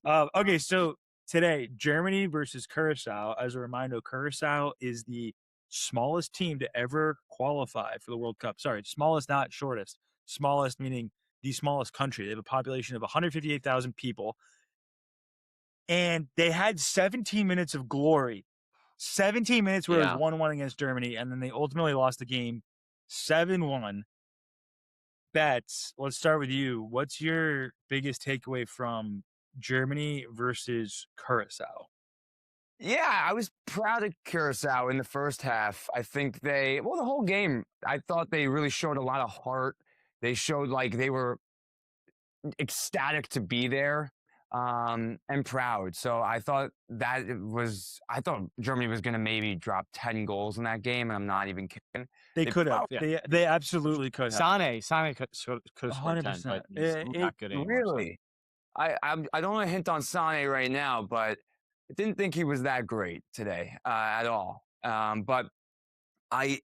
Okay, so today, Germany versus Curacao. As a reminder, Curacao is the smallest team to ever qualify for the World Cup. Sorry, smallest, not shortest. Smallest meaning the smallest country. They have a population of 158,000 people, and they had 17 minutes of glory. 17 minutes where it was Yeah. 1-1 against Germany, and then they ultimately lost the game 7-1. Bets, let's start with you. What's your biggest takeaway from Germany versus Curacao? Yeah, I was proud of Curacao in the first half. I think the whole game, I thought they really showed a lot of heart. They showed like they were ecstatic to be there, and proud. So I thought Germany was going to maybe drop 10 goals in that game, and I'm not even kidding. They They could have. probably They absolutely could have. Sane could have scored 10, 100%. but he's not good anymore. So. really. I don't want to hint on Sane right now, but I didn't think he was that great today at all. But I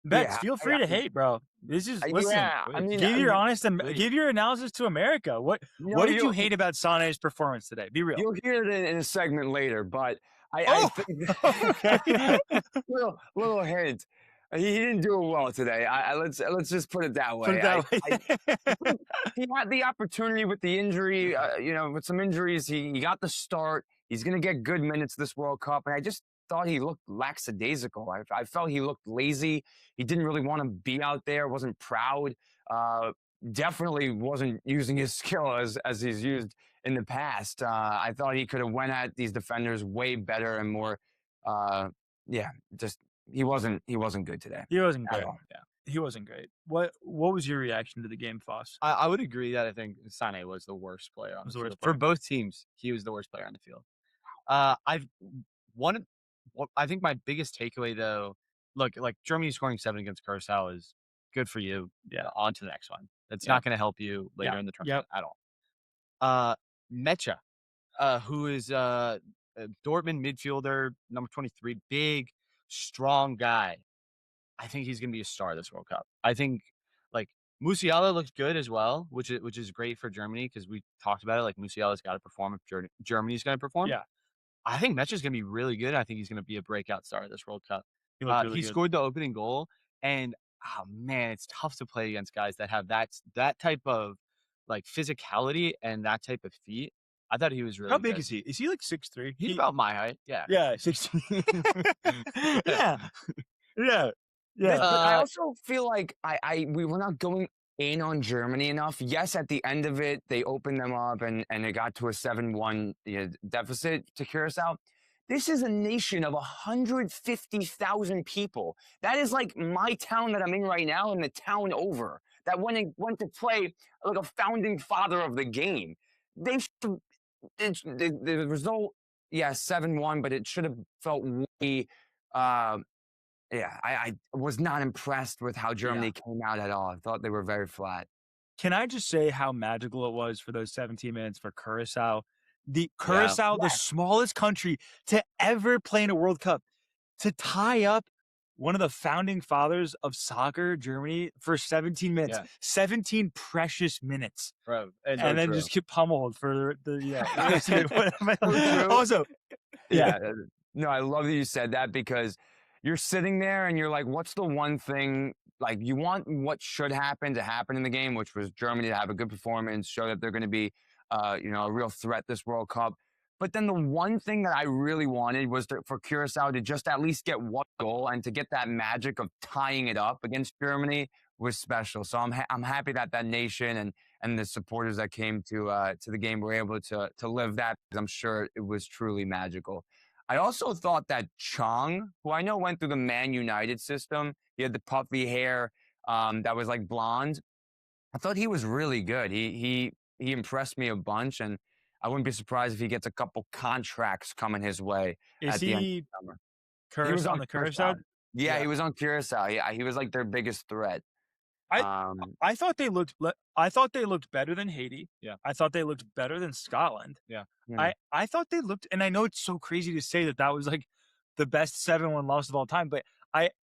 Bets, yeah feel free to hate, bro. This is listen. yeah. I mean, Give your honest and please. give your analysis to America. What you what did you you'll hate about Sane's performance today? Be real. you'll hear it in a segment later, but I Oh, think okay. little hint. He didn't do it well today. Let's just put it that Put way. it that way. He had the opportunity with the injury, with some injuries. He got the start. He's going to get good minutes this World Cup. And I just thought he looked lackadaisical. I felt he looked lazy. He didn't really want to be out there, wasn't proud. Uh, Definitely wasn't using his skill as he's used in the past. I thought he could have went at these defenders way better and more. Yeah, just he wasn't good today He wasn't at great. all. Yeah. He wasn't great. What was your reaction to the game, Foss? I would agree that I think Sane was the worst player on Was the the field. worst For player. both teams, he was the worst player on the field. I've one. I think my biggest takeaway though, look, like Germany scoring 7 against Curacao is good for you. Yeah. On to the next one. It's Yeah. not going to help you later Yeah. in the tournament Yep. at all. Mecha, who is a Dortmund midfielder, number 23, big, strong guy. I think he's going to be a star this World Cup. I think like Musiala looks good as well, which is great for Germany because we talked about it. Like Musiala's got to perform if Germany's going to perform. Yeah. I think Mecha is going to be really good. I think he's going to be a breakout star this World Cup. He looked really He good. scored the opening goal, and oh man, it's tough to play against guys that have that type of like physicality and that type of feet. I thought he was really How big good. is he? Is he like 6'3"? He's about my height. Yeah. Yeah, 6'3". Yeah. Yeah. Yeah. But I also feel like we were not going in on Germany enough. Yes, at the end of it, they opened them up and it got to a 7-1 deficit to Curacao. This is a nation of 150,000 people. That is like my town that I'm in right now and the town over. That went to play like a founding father of the game. They should, the result, yeah, 7-1, but it should have felt way. Yeah, I was not impressed with how Germany came out at all. I thought they were very flat. Can I just say how magical it was for those 17 minutes for Curacao? The Curacao, the smallest country to ever play in a World Cup, to tie up one of the founding fathers of soccer, Germany, for 17 minutes. Yeah. 17 precious minutes. Bro, And then just get pummeled for True. Also, Yeah. No, I love that you said that because you're sitting there and you're like, what's the one thing, like you want what should happen to happen in the game, which was Germany to have a good performance, show that they're going to be, a real threat this World Cup. But then the one thing that I really wanted was for Curacao to just at least get one goal and to get that magic of tying it up against Germany was special. So I'm happy that that nation and the supporters that came to the game were able to live that, because I'm sure it was truly magical. I also thought that Chong, who I know went through the Man United system, he had the puffy hair that was like blonde. I thought he was really good. He impressed me a bunch, and I wouldn't be surprised if he gets a couple contracts coming his way is at the end of he the summer. Curacao was on on the Curacao? Yeah, he was on Curacao. Yeah, he was like their biggest threat. I thought they looked better than Haiti. Yeah. I thought they looked better than Scotland. Yeah. I thought they looked, and I know it's so crazy to say that was like the best 7-1 loss of all time, but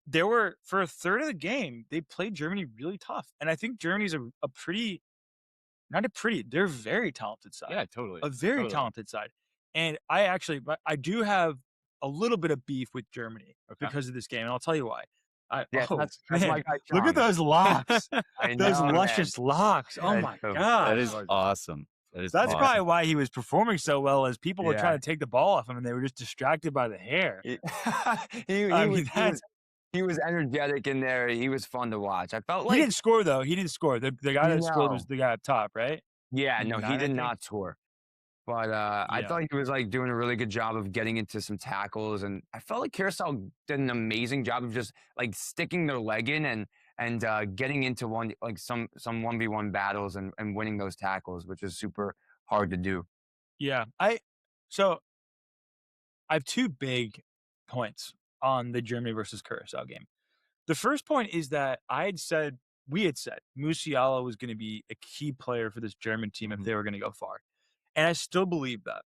there were, for a third of the game, they played Germany really tough. And I think Germany's a pretty not a pretty, they're very talented side. Yeah, totally. A very Totally. talented side. And I do have a little bit of beef with Germany Okay. because of this game, and I'll tell you why. Yeah, Oh, that's man, my guy, look at John. those locks. I Those know, man. luscious locks. Oh That's my so- god. That is awesome. That is That's awesome. probably why he was performing so well, as people were Yeah. trying to take the ball off him and they were just distracted by the hair. He was energetic in there. He was fun to watch. I felt He like didn't score though. He didn't score. The guy that scored was No. the guy up top, right? yeah, no, Nine, he I did think. not score. But I Yeah. thought he was like doing a really good job of getting into some tackles, and I felt like Carousel did an amazing job of just like sticking their leg in and getting into some 1v1 battles and winning those tackles, which is super hard to do. Yeah. So I have 2 big points on the Germany versus Curacao game. The first point is that we had said Musiala was going to be a key player for this German team if they were going to go far. And I still believe that.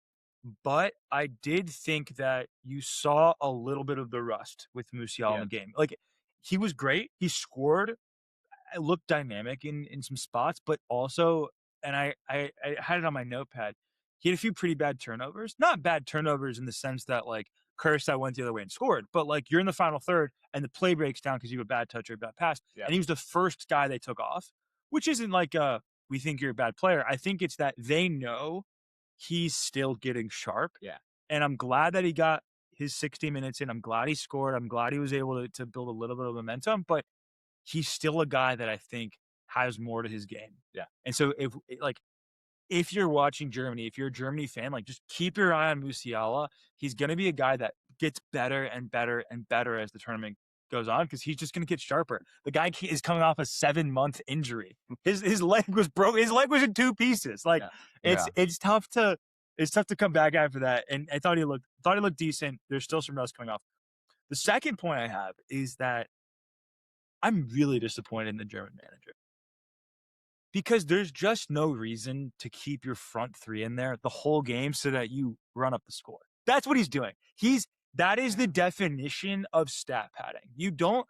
But I did think that you saw a little bit of the rust with Musiala in the game. Like, he was great. He scored. It looked dynamic in some spots, but also, and I had it on my notepad, he had a few pretty bad turnovers. Not bad turnovers in the sense that, like, Curacao went the other way and scored, but, like, you're in the final third and the play breaks down because you have a bad touch or a bad pass, and he was the first guy they took off, which isn't like we think you're a bad player. I think it's that they know he's still getting sharp. Yeah. And I'm glad that he got his 60 minutes in. I'm glad he scored. I'm glad he was able to build a little bit of momentum, but he's still a guy that I think has more to his game. Yeah. And so if you're watching Germany, if you're a Germany fan, like, just keep your eye on Musiala. He's going to be a guy that gets better and better and better as the tournament goes on, because he's just going to get sharper. The guy is coming off a 7-month injury. His leg was broken. His leg was in 2 pieces. Like, it's tough to come back after that. And I thought he looked decent. There's still some rust coming off. The second point I have is that I'm really disappointed in the German manager, because there's just no reason to keep your front 3 in there the whole game so that you run up the score. That's what he's doing. That is the definition of stat padding. You don't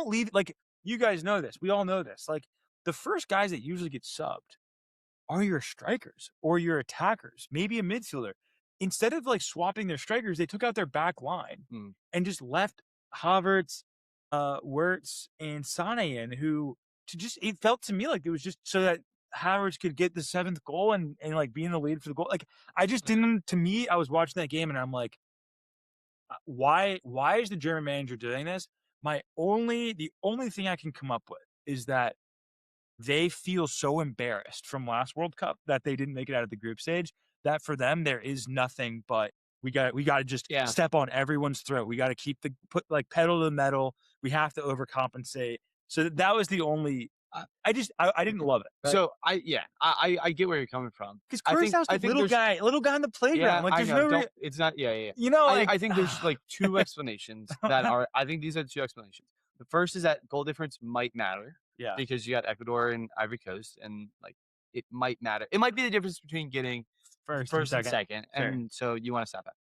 leave, like, you guys know this. We all know this. Like, the first guys that usually get subbed are your strikers or your attackers, maybe a midfielder. Instead of, like, swapping their strikers, they took out their back line and just left Havertz, Wirtz, and Sané in, who it felt to me like it was just so that Havertz could get the 7th goal and like be in the lead for the goal. Like, I just didn't. To me, I was watching that game and I'm like, why is the German manager doing this? The only thing I can come up with is that they feel so embarrassed from last World Cup that they didn't make it out of the group stage, that for them there is nothing but we got to just step on everyone's throat. We got to put pedal to the metal. We have to overcompensate. So that was the only. I didn't love it. So I get where you're coming from. Because Curaçao's the little guy on the playground. Like, there's no. It's not. Yeah. You know, I think there's like 2 explanations that are. I think these are the 2 explanations. The first is that goal difference might matter. Yeah. Because you got Ecuador and Ivory Coast, and like it might matter. It might be the difference between getting first and second, and so you want to stop that.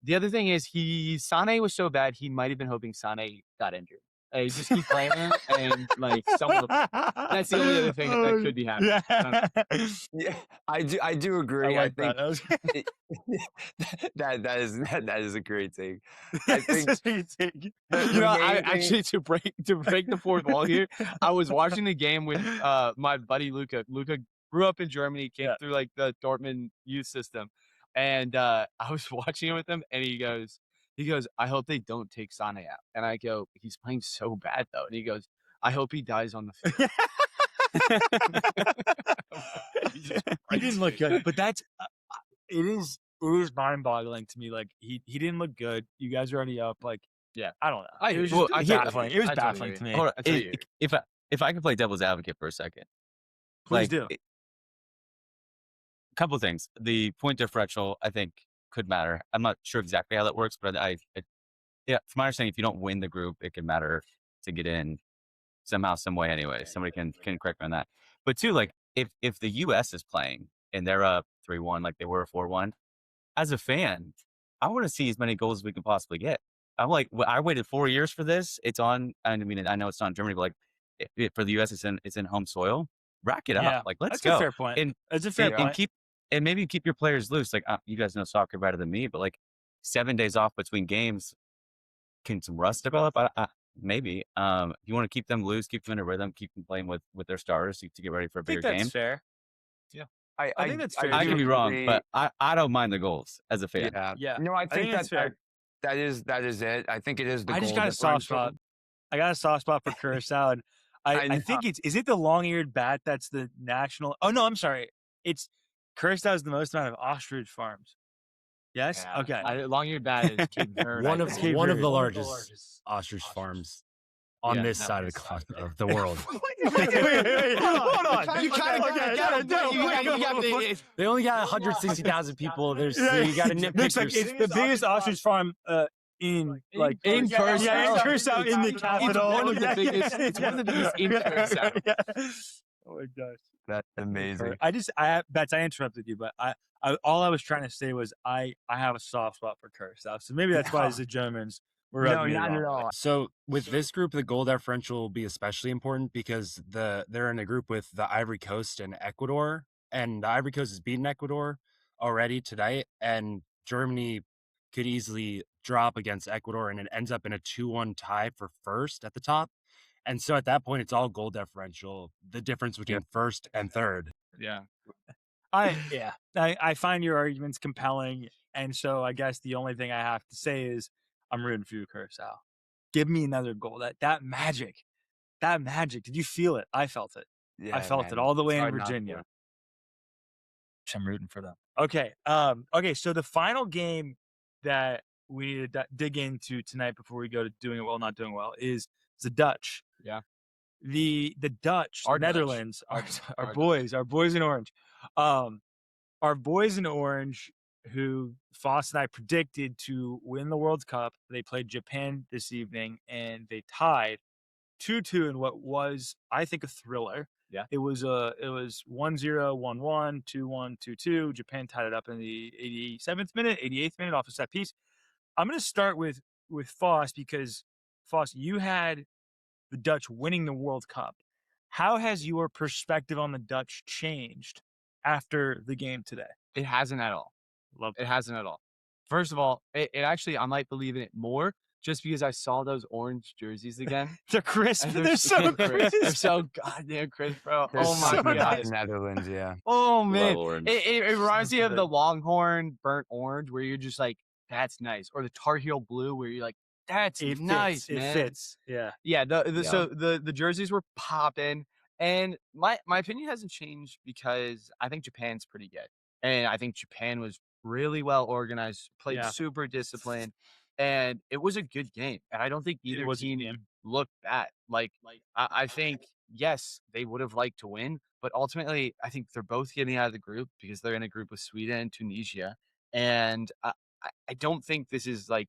The other thing is Sané was so bad he might have been hoping Sané got injured. Just keep playing him, and like someone. That's the only other thing that could be happening. Yeah, I do agree. I like think that. that is a great thing. I think I actually to break the fourth wall here. I was watching the game with my buddy Luca. Luca grew up in Germany, came through like the Dortmund youth system, and I was watching it with him, and he goes, I hope they don't take Sané out. And I go, he's playing so bad though. And he goes, I hope he dies on the field. He didn't look good, but that's it is mind-boggling to me. Like, he didn't look good. You guys are already up. Like, I don't know. It was baffling. It was baffling to me. Hold on. If I could play devil's advocate for a second, please do. A couple of things. The point differential, I think, could matter. I'm not sure exactly how that works, but from my understanding, if you don't win the group, it can matter to get in somehow, some way. Anyway, somebody can correct me on that. But 2, like, if the U.S. is playing and they're up 3-1, like they were 4-1, as a fan, I want to see as many goals as we can possibly get. I'm like, I waited 4 years for this. It's on. I mean, I know it's not in Germany, but like, for the U.S., it's in home soil. rack it Yeah, up. Like, let's that's go. a fair point. And That's a fair and point. keep and maybe keep your players loose. Like, you guys know soccer better than me, but like 7 days off between games, can some rust develop? Maybe. If you want to keep them loose, keep them in a rhythm, keep them playing with their stars to get ready for a I think bigger that's game. fair. I think that's fair. I do could be wrong, agree. but I don't mind the goals as a fan. Yeah. Yeah, No, I I think think that's fair. that is it. I think it is the I just goal got a soft differential. spot. I got a soft spot for Curacao, and I know. think is it the long-eared bat that's the national? Oh no, I'm sorry. It's Curacao is the most amount of ostrich farms. Yes. Yeah. Okay. Long-eared bat is Cape Verde. One I of think. one of the Verde. largest ostrich farms on Yeah, this no. side of the world. Wait, hold on. You kinda Okay, gotta no, you wait, gotta wait, be- wait. They only got 160,000 people. There's you got to nitpick. Looks like your- it's the biggest ostrich farm in in Curacao. Yeah, in Curacao, in the It's capital. one of the Yeah, biggest. yeah, It's one of the biggest in yeah, Curacao. yeah. Oh my gosh. That's amazing. Bets, I interrupted you, but all I was trying to say was I have a soft spot for Curacao, so maybe that's why the Germans were No, rubbing me not the at wrong way. all. So with this group, the goal differential will be especially important because they're in a group with the Ivory Coast and Ecuador, and the Ivory Coast has beaten Ecuador already tonight, and Germany could easily drop against Ecuador, and it ends up in a 2-1 tie for first at the top. And so at that point, it's all goal differential, the difference between first and third. Yeah. I find your arguments compelling, and so I guess the only thing I have to say is I'm rooting for you, Curacao. Give me another goal. That magic. Did you feel it? I felt it. Yeah, I felt man. it all the way It's in hard not to. Virginia. I'm rooting for them. Okay. Okay. So the final game that we need to dig into tonight before we go to doing it well, not doing well, is the Dutch. Yeah. The Dutch, Our Dutch. Netherlands, our Our boys in orange. Our boys in orange, who Foss and I predicted to win the World Cup. They played Japan this evening, and they tied 2-2 in what was, I think, a thriller. Yeah. It was 1-0, 1-1, 2-1, 2-2. Japan tied it up in the 87th minute, 88th minute off a set piece. I'm going to start with Foss because, Foss, you had the Dutch winning the World Cup. How has your perspective on the Dutch changed after the game today? It hasn't at all. Love It hasn't at all. First of all, it actually, I might believe in it more just because I saw those orange jerseys again. They're crisp. And They're so crisp. They're so goddamn crisp, bro. There's Oh my something about god. the Netherlands, yeah. Oh man. Love orange. It reminds me of good. the Longhorn burnt orange where you're just like, that's nice. Or the Tar Heel blue where you're like, that's It nice, fits. It man. fits. Yeah. Yeah, Yeah. so the jerseys were popping, and my opinion hasn't changed because I think Japan's pretty good, and I think Japan was really well organized, played Yeah. super disciplined, and it was a good game. And I don't think either was a good team game. looked bad. I think yes, they would have liked to win, but ultimately I think they're both getting out of the group because they're in a group with Sweden and Tunisia, and I don't think this is like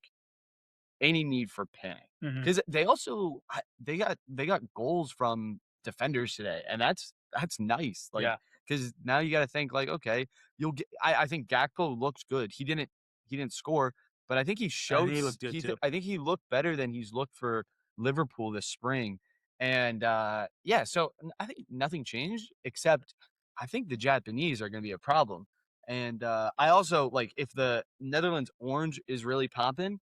any need for panic. Mhm. Because they also they got goals from defenders today, and that's nice. Like, Yeah. because now you got to think like, okay, you'll get. I think Gakpo looked good. He didn't score, but I think he showed. he looked good, too. I think he looked better than he's looked for Liverpool this spring, and yeah. So I think nothing changed except I think the Japanese are going to be a problem, and I also like if the Netherlands orange is really popping.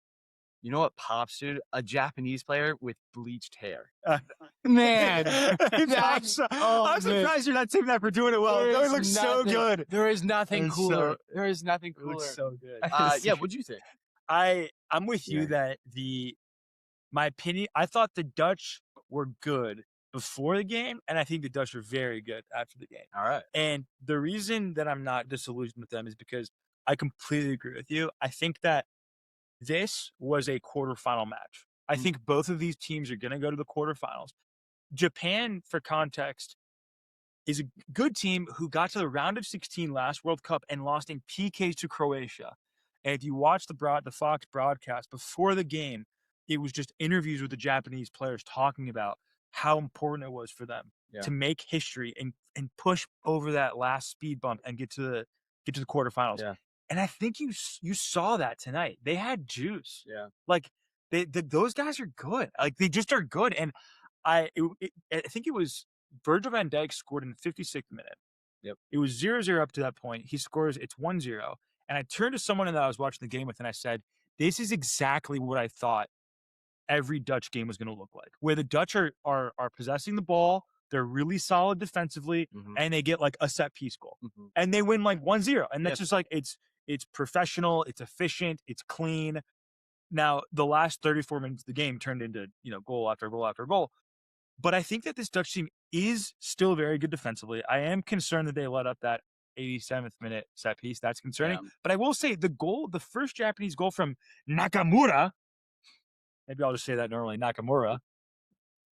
You know what pops, dude? A Japanese player with bleached hair. Man, that's I'm surprised you're not taking that for doing it well. There That is looks so nothing- good. There is nothing It's cooler. so- There is nothing It cooler. looks so good. Yeah, what'd you think? I'm with you Yeah. that my opinion, I thought the Dutch were good before the game, and I think the Dutch were very good after the game. All right. And the reason that I'm not disillusioned with them is because I completely agree with you. I think that this was a quarterfinal match. I think both of these teams are going to go to the quarterfinals. Japan, for context, is a good team who got to the round of 16 last World Cup and lost in PKs to Croatia. And if you watch the Fox broadcast before the game, it was just interviews with the Japanese players talking about how important it was for them to make history and push over that last speed bump and get to the quarterfinals. Yeah. And I think you saw that tonight. They had juice. Yeah. Like those guys are good. Like they just are good. And I think it was Virgil van Dijk scored in the 56th minute. Yep. It was 0-0 up to that point. He scores, it's 1-0. And I turned to someone that I was watching the game with and I said, this is exactly what I thought every Dutch game was going to look like, where the Dutch are possessing the ball, they're really solid defensively, and they get like a set piece goal. And they win like 1-0. And that's just like it's professional, it's efficient, it's clean. Now, the last 34 minutes of the game turned into, goal after goal after goal. But I think that this Dutch team is still very good defensively. I am concerned that they let up that 87th minute set piece. That's concerning. Yeah. But I will say the first Japanese goal from Nakamura, maybe I'll just say that normally, Nakamura,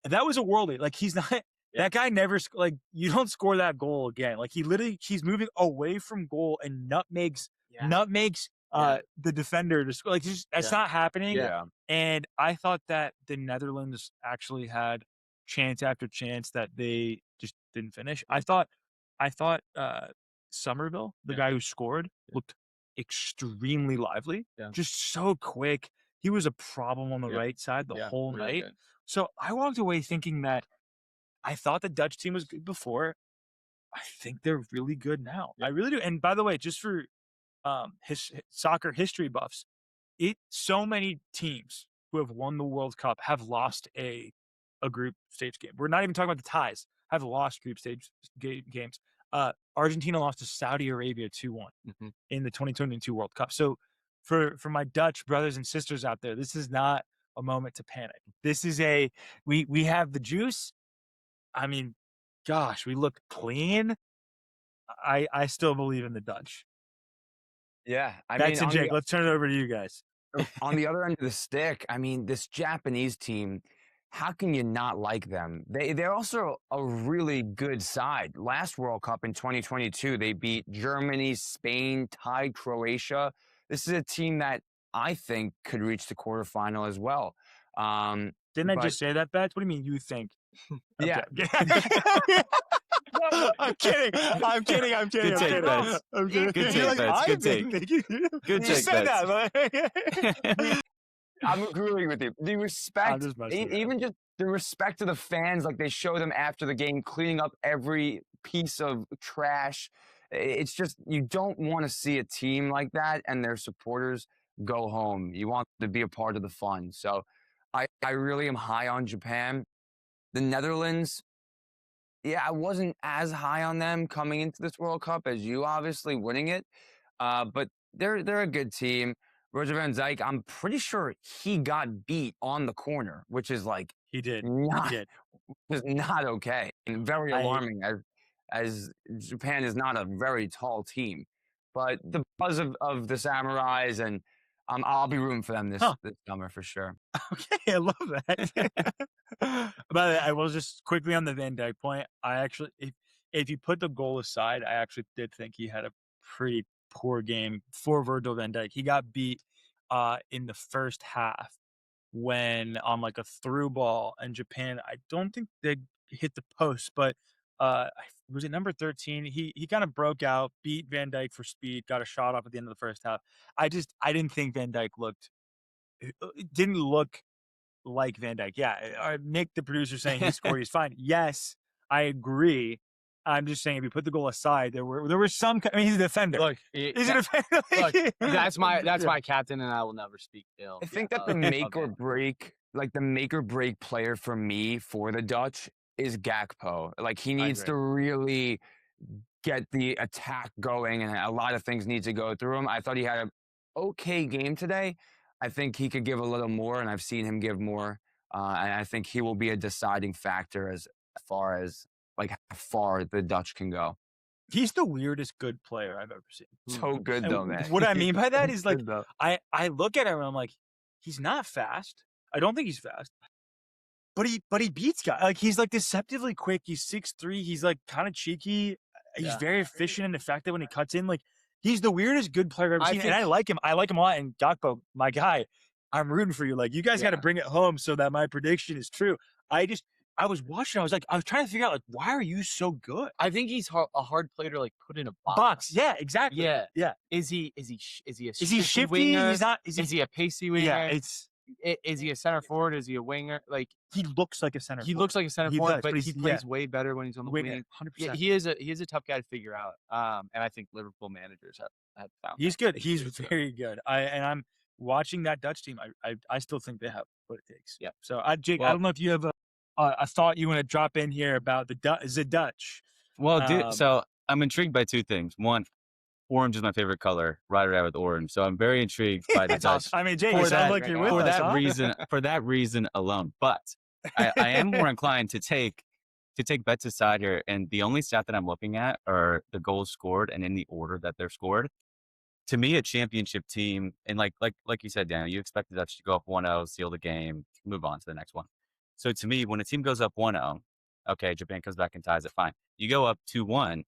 that was a worldie. Like, he's not, that guy never, like, you don't score that goal again. Like, he's moving away from goal and nutmegs the defender to score. Like, that's not happening. Yeah. And I thought that the Netherlands actually had chance after chance that they just didn't finish. I thought Somerville, the guy who scored, looked extremely lively. Just so quick. He was a problem on the right side the whole night. Good. So I walked away thinking that I thought the Dutch team was good before. I think they're really good now. I really do. And by the way, just for soccer history buffs, so many teams who have won the World Cup have lost a group stage game. We're not even talking about the ties. Have lost group stage games. Argentina lost to Saudi Arabia 2-1 in the 2022 World Cup. So for my Dutch brothers and sisters out there, this is not a moment to panic. This is we have the juice. I mean, gosh, we look clean. I still believe in the Dutch. Yeah. That's Jake. Let's turn it over to you guys. On the other end of the stick, I mean, this Japanese team, how can you not like them? They're also a really good side. Last World Cup in 2022, they beat Germany, Spain, tied Croatia. This is a team that I think could reach the quarterfinal as well. Didn't I just say that, Bets? What do you mean you think? Yeah. I'm kidding. Good take, Bets. I'm kidding. Good take, Bets. Good take. Good You take, said Bets. that. I'm agreeing with you. The respect, even just the respect to the fans, like they show them after the game, cleaning up every piece of trash. It's just, you don't want to see a team like that and their supporters go home. You want to be a part of the fun. So I really am high on Japan. The Netherlands, I wasn't as high on them coming into this World Cup as you, obviously winning it. But they're a good team. Virgil van Dijk, I'm pretty sure he got beat on the corner, which is like He did. was not okay and very alarming as Japan is not a very tall team. But the buzz of the Samurais, and I'll be rooting for them this summer for sure. Okay, I love that. But I will just quickly on the Van Dijk point. I actually, if you put the goal aside, I actually did think he had a pretty poor game for Virgil van Dijk. He got beat in the first half when on like a through ball, and Japan, I don't think they hit the post, but was it number 13? He kind of broke out, beat Van Dijk for speed, got a shot off at the end of the first half. I didn't think Van Dijk didn't look like Van Dijk. Yeah, Nick, the producer, saying he scored, he's fine. Yes, I agree. I'm just saying, if you put the goal aside, there were some. I mean, he's a defender. Look, he's a defender. Look, that's my captain, and I will never speak ill. I think that the make or break player for me for the Dutch is Gakpo. Like, he needs to really get the attack going, and a lot of things need to go through him. I thought he had an okay game today. I think he could give a little more, and I've seen him give more. And I think he will be a deciding factor as far as like how far the Dutch can go. He's the weirdest good player I've ever seen. So good though, man. What I mean by that is, like, I look at him and I'm like, he's not fast. I don't think he's fast. But he beats guys. Like, he's like deceptively quick. He's 6'3". He's like kind of cheeky. He's very efficient and effective when he cuts in. Like, he's the weirdest good player I've ever seen. And I like him. I like him a lot. And Gakpo, my guy, I'm rooting for you. Like, you guys got to bring it home so that my prediction is true. I was watching. I was trying to figure out, like, why are you so good? I think he's a hard player to like put in a box. Yeah, exactly. Yeah. Yeah. Is he a shifty? winger? He's not. Is he a pacey winger? Yeah. It's Is he a center forward? Is he a winger? Like He looks like a center. he looks like a center He forward, does, but but he he's- plays way better when he's on the wing. 100%. He is a tough guy to figure out. And I think Liverpool managers have found He's that. good. He's very good. I'm watching that Dutch team. I still think they have what it takes. Yeah. So Jake, I Well- don't know if you have a thought you want to drop in here about the Dutch. Well, Um, so I'm intrigued by two things. One, orange is my favorite color. Right around with orange. So I'm very intrigued by the Dutch. I mean, Jake, For it sounds that- like you're with for us, that huh? reason, for that reason alone. But I am more inclined to take bets aside here. And the only stat that I'm looking at are the goals scored and in the order that they're scored. To me, a championship team, and like you said, Daniel, you expect the Dutch to go up 1-0, seal the game, move on to the next one. So to me, when a team goes up 1-0, okay, Japan comes back and ties it, fine. You go up 2-1,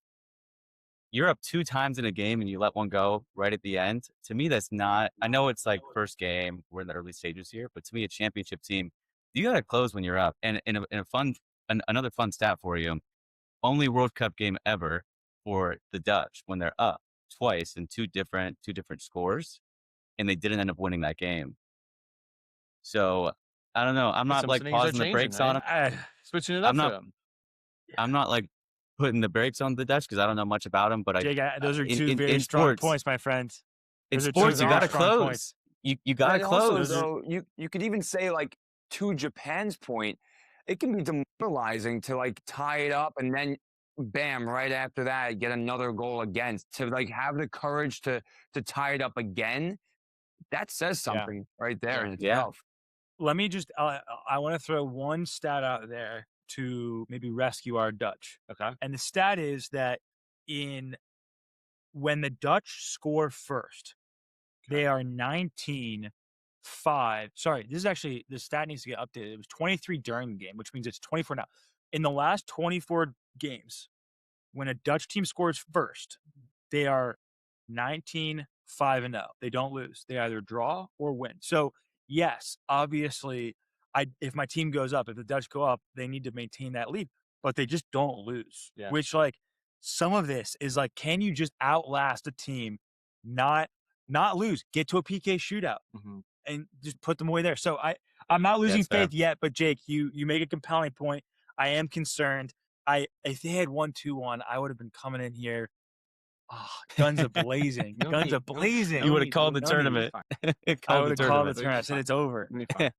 you're up 2 times in a game and you let one go right at the end. To me, that's not, I know it's like first game, we're in the early stages here, but to me, a championship team, you got to close when you're up. And in a fun, another fun stat for you, only World Cup game ever for the Dutch when they're up twice in two different scores, and they didn't end up winning that game. So I don't know. I'm not Some like things are pausing the changing, brakes on right? them. Switching it up I'm not- for them. I'm not like putting the brakes on the Dutch because I don't know much about them. But Jake, those are in- two in- very in strong sports- points, my friend. in Those are two sports, you very got to strong close. points. You got to And also, close. though, you could even say, like, to Japan's point, it can be demoralizing to, like, tie it up and then bam, right after that, get another goal against. To, like, have the courage to tie it up again, that says something right there in Yeah. itself. Let me just, I want to throw one stat out there to maybe rescue our Dutch. Okay. And the stat is that when the Dutch score first, they are 19-5. Sorry, this is actually, the stat needs to get updated. It was 23 during the game, which means it's 24 now. In the last 24 games, when a Dutch team scores first, they are 19-5-0. They don't lose. They either draw or win. So yes, obviously, if my team goes up, if the Dutch go up, they need to maintain that lead, but they just don't lose. Yeah. Which, like, some of this is like, can you just outlast a team, not lose, get to a PK shootout, and just put them away there? So I'm not losing That's fair. faith yet, but Jake, you make a compelling point. I am concerned. If they had 1-2-1, I would have been coming in here, guns a blazing, No guns need. a blazing. You would have called the No, tournament. I would have called the tournament. I said it's over. It'll be fine.